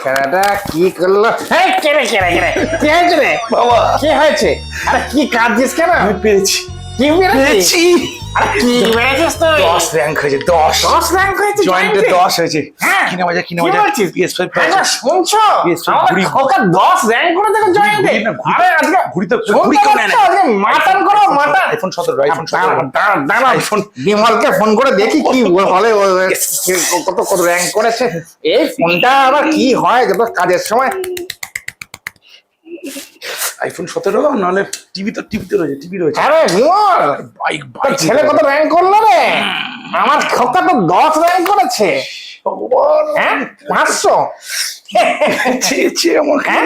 খেলাটা কি করলো? কেড়ে কেড়ে কেড়ে কি হয়েছে রে বাবা কি হয়েছে? আরে কি কাঁদছিস কেন? আমি পেরেছি কি পেরেছিস? পেরেছি আরে কি পেরেছিস তুই? 10 র্যাঙ্ক হয়েছে 10 10 র্যাঙ্ক হয়েছে জয়েন্টে জয়েন্টে? 10 হয়েছে হ্যাঁ। কিনা বাজা কি বলছিস? PS5 আরে শুনছো? PS5 আমার ঘুড়ি। খোকা 10 র্যাঙ্ক করে দেখো জয়েন্টে। ঘুড়ি না, ঘুড়ি। আরে আজকে ঘুড়ি তো শুনতে ঘুড়ি কেউ নেয় না। পাচ্ছ? আজকে মাটন করো মাটন। আইফোন 17 আইফোন 17 দাঁড়া iPhone। বিমলকে ফোন করে দেখি কি বলে কত কত র্যাঙ্ক করেছে। এই ফোনটা আবার কি হয় যত কাজের সময় আইফোন 17 নাহলে টিভিতে রয়েছে টিভি রয়েছে আরে বিমল বাইক তোর বাইক ছেলে কত র্যাঙ্ক করলো রে? আমার খোকা তো 10 র্যাঙ্ক করেছে। হ্যাঁ 500 চেয়েছে আমাকে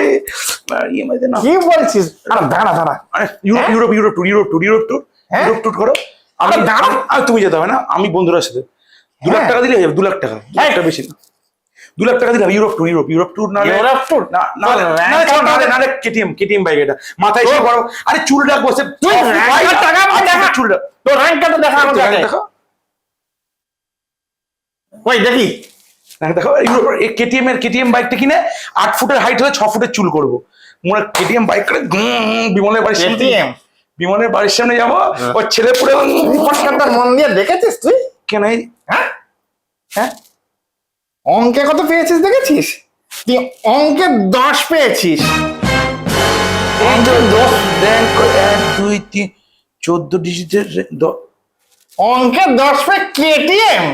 ইএমআই দে না কি বলছিস? আরে দাঁড়া দাঁড়া Europe Europe Europe tour Europe tour Europe tour হ্যাঁ? ইউরোপ ট্যুর করো আমি আরে দাঁড়া। তুমি যেতে হবে না আমি বন্ধুদের সাথে 2 লাখ হ্যাঁ। টাকা দিলে হয়ে যাবে 2 লাখ টাকা 2 লাখ টাকা বেশি না 2 লাখ টাকা দিলে হবে ইউরোপ ট্যুর ইউরোপ ট্যুর না ইউরোপ ট্যুর? না না তোর rank না না কেটিএম বাইক এটা মাথায় এসে বড় আরে চুলটা বসে তুই rank টাকা দেখা। চুলটা তোর র্যাঙ্কটা তো দেখা আমাকে আগে। দেখো ওই দেখি দেখো কেটিএম বাইকটা কিনে 8 ফুটের হাইট হলে 6 ফুটের চুল করবো মোরা কেটিএম বাইক করে বিমলের বাড়ির সামনে KTM? বিমলের বাড়ির সামনে যাবো ওর ছেলে পুরো রিপোর্টটা মন দিয়ে দেখেছিস তুই? কেন হ্যাঁ হ্যাঁ অঙ্কে কত পেয়েছিস দেখেছিস? তুই অঙ্কে 10 পেয়েছিস। এই যে 10 র্যাঙ্ক 1 2 3 14 ডিজিটের অঙ্কে 10 পেয়ে KTM?